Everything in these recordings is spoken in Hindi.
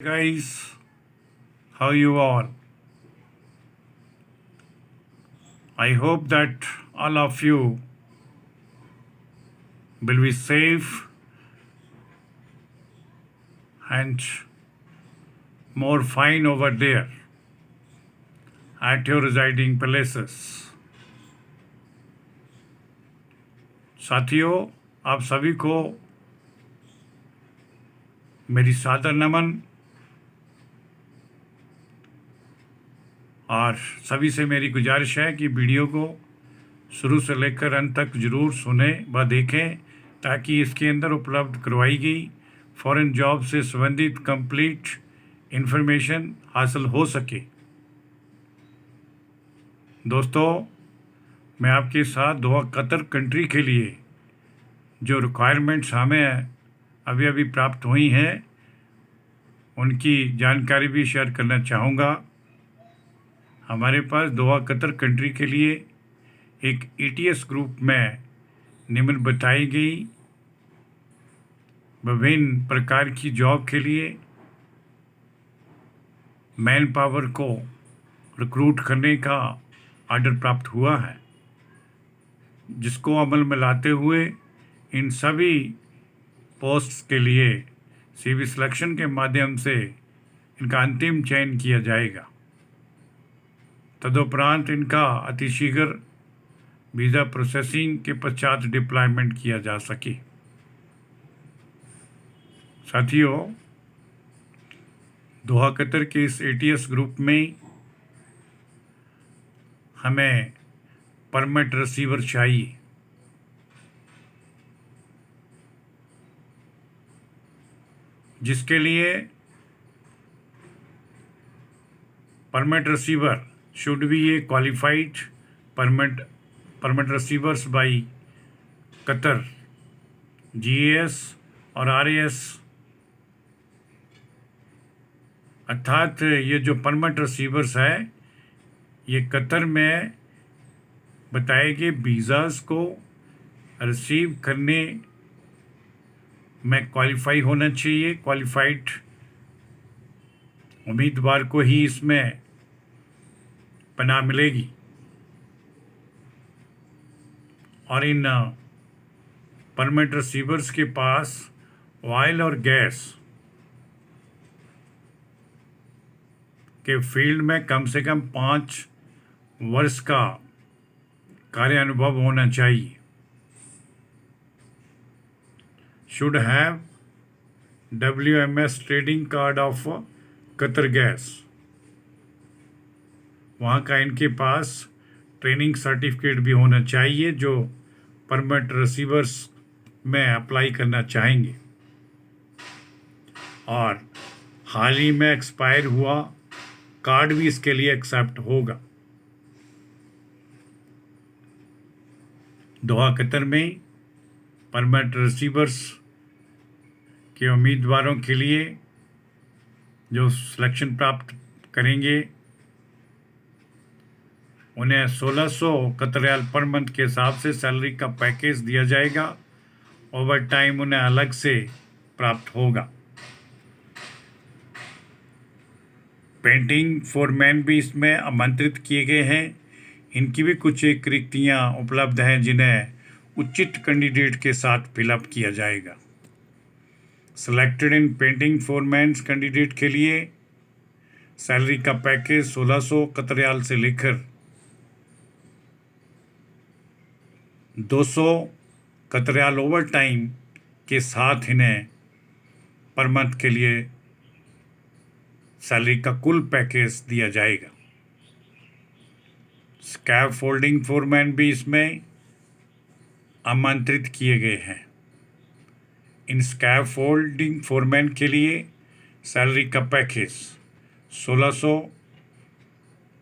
Guys, how you all? I hope that all of you will be safe and more fine over there at your residing places. साथियों, आप सभी को मेरी सादर नमन और सभी से मेरी गुजारिश है कि वीडियो को शुरू से लेकर अंत तक ज़रूर सुने व देखें ताकि इसके अंदर उपलब्ध करवाई गई फॉरेन जॉब से संबंधित कंप्लीट इंफॉर्मेशन हासिल हो सके। दोस्तों, मैं आपके साथ दोहा कतर कंट्री के लिए जो रिक्वायरमेंट्स हमें अभी प्राप्त हुई हैं उनकी जानकारी भी शेयर करना चाहूँगा। हमारे पास दोहा कतर कंट्री के लिए एक ETS ग्रुप में निम्न बताई गई विभिन्न प्रकार की जॉब के लिए मैन पावर को रिक्रूट करने का ऑर्डर प्राप्त हुआ है, जिसको अमल में लाते हुए इन सभी पोस्ट्स के लिए CV सिलेक्शन के माध्यम से इनका अंतिम चयन किया जाएगा। तदुपरांत इनका अतिशीघ्र वीज़ा प्रोसेसिंग के पश्चात डिप्लॉयमेंट किया जा सके। साथियों, दोहा कतर के इस ATS ग्रुप में हमें परमिट रिसीवर चाहिए। जिसके लिए permit receiver should be a qualified permit receivers by Qatar GAS और RAS, अर्थात ये जो परमिट रिसीवर्स है ये कतर में बताए गए वीज़ास को रिसीव करने में क्वालिफाई होना चाहिए। क्वालिफाइड उम्मीदवार को ही इसमें पनाह मिलेगी और इन परमिट रिसीवर्स के पास ऑयल और गैस के फील्ड में कम से कम 5 वर्ष का कार्य अनुभव होना चाहिए। Should have WMS trading card of Qatar gas, वहाँ का इनके पास ट्रेनिंग सर्टिफिकेट भी होना चाहिए जो परमिट रिसीवर्स में अप्लाई करना चाहेंगे, और हाल ही में एक्सपायर हुआ कार्ड भी इसके लिए एक्सेप्ट होगा। दोहा कतर में परमिट रिसीवर्स के उम्मीदवारों के लिए जो सिलेक्शन प्राप्त करेंगे उन्हें 1600 कतर रियाल पर मंथ के हिसाब से सैलरी का पैकेज दिया जाएगा। ओवर टाइम उन्हें अलग से प्राप्त होगा। पेंटिंग फोरमैन भी इसमें आमंत्रित किए गए हैं। इनकी भी कुछ एक रिक्तियाँ उपलब्ध हैं जिन्हें उचित कैंडिडेट के साथ फिलअप किया जाएगा। Selected in painting foreman candidate के लिए सैलरी का पैकेज 1600 कतर रियाल से लेकर 200 कतर रियाल ओवर टाइम के साथ इन्हें पर मंथ के लिए सैलरी का कुल पैकेज दिया जाएगा। स्कैफ फोल्डिंग फोरमैन भी इसमें आमंत्रित किए गए हैं। इन स्कैफ फोल्डिंग फोरमैन के लिए सैलरी का पैकेज 1600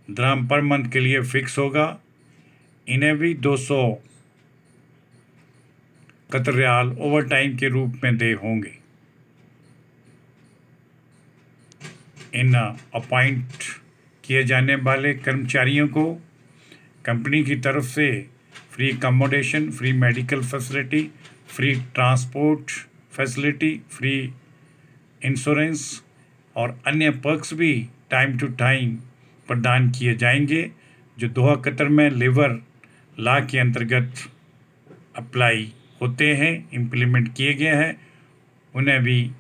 दिरहम पर मंथ के लिए फिक्स होगा। इन्हें भी 200 कतर रियाल ओवर टाइम के रूप में दे होंगे। इन अपॉइंट किए जाने वाले कर्मचारियों को कंपनी की तरफ से free accommodation, free medical facility, free transport facility, free insurance और अन्य पर्क्स भी टाइम टू टाइम प्रदान किए जाएंगे जो दोहा कतर में लेबर लॉ के अंतर्गत अप्लाई होते हैं, इम्प्लीमेंट किए गए हैं, उन्हें भी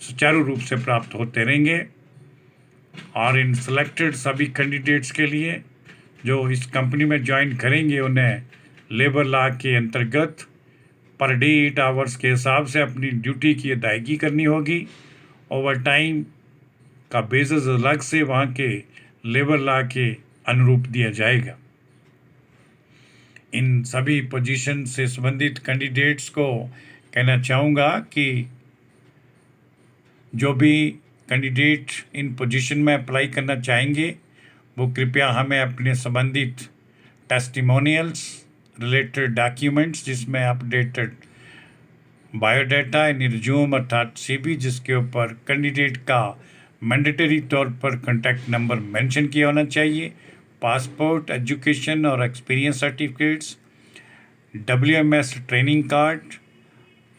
सुचारू रूप से प्राप्त होते रहेंगे। और इन सेलेक्टेड सभी कैंडिडेट्स के लिए जो इस कंपनी में ज्वाइन करेंगे उन्हें लेबर लॉ के अंतर्गत पर डे 8 आवर्स के हिसाब से अपनी ड्यूटी की अदायगी करनी होगी। ओवर टाइम का बेसिस अलग से वहाँ के लेबर लॉ के अनुरूप दिया जाएगा। इन सभी पोजीशन से संबंधित कैंडिडेट्स को कहना चाहूँगा कि जो भी कैंडिडेट इन पोजीशन में अप्लाई करना चाहेंगे वो कृपया हमें अपने संबंधित टेस्टिमोनियल्स, रिलेटेड डॉक्यूमेंट्स जिसमें अपडेटेड बायोडाटा इन रिज्यूम अर्थात CV जिसके ऊपर कैंडिडेट का मैंडेटरी तौर पर कॉन्टैक्ट नंबर मेंशन किया होना चाहिए, पासपोर्ट, एजुकेशन और experience certificates, WMS training card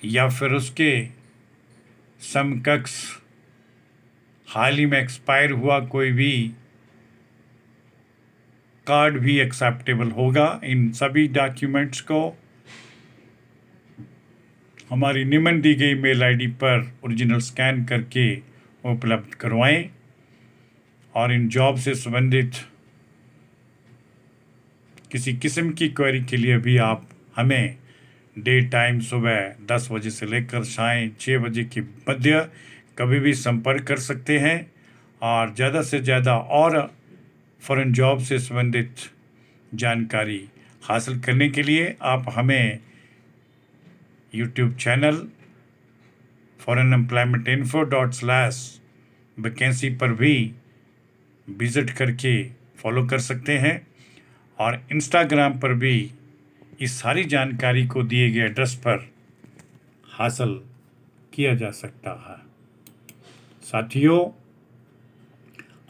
या फिर उसके समकक्ष हाल ही में एक्सपायर हुआ कोई भी कार्ड भी एक्सेप्टेबल होगा। इन सभी डॉक्यूमेंट्स को हमारी निम्न दी गई मेल आईडी पर ओरिजिनल स्कैन करके उपलब्ध करवाएं। और इन जॉब से संबंधित किसी किस्म की क्वेरी के लिए भी आप हमें डे टाइम सुबह 10 बजे से लेकर शाम 6 बजे के मध्य कभी भी संपर्क कर सकते हैं। और ज़्यादा से ज़्यादा और फॉरेन जॉब से संबंधित जानकारी हासिल करने के लिए आप हमें यूट्यूब चैनल foreignemploymentinfo./वैकेंसी पर भी विज़िट करके फॉलो कर सकते हैं। और इंस्टाग्राम पर भी इस सारी जानकारी को दिए गए एड्रेस पर हासिल किया जा सकता है। साथियों,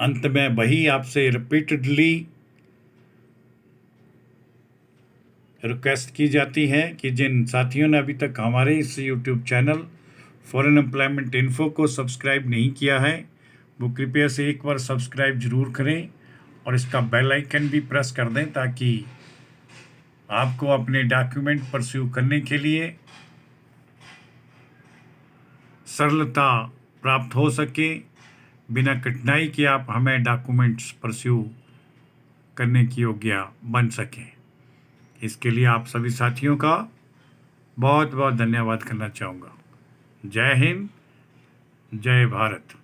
अंत में वही आपसे रिपीटेडली रिक्वेस्ट की जाती है कि जिन साथियों ने अभी तक हमारे इस YouTube channel foreign employment info को सब्सक्राइब नहीं किया है वो कृपया से एक बार सब्सक्राइब जरूर करें और इसका बेल आइकन भी प्रेस कर दें ताकि आपको अपने डॉक्यूमेंट परस्यू करने के लिए सरलता प्राप्त हो सके, बिना कठिनाई के आप हमें डॉक्यूमेंट्स परस्यू करने की योग्य बन सकें। इसके लिए आप सभी साथियों का बहुत बहुत धन्यवाद करना चाहूँगा। जय हिंद, जय भारत।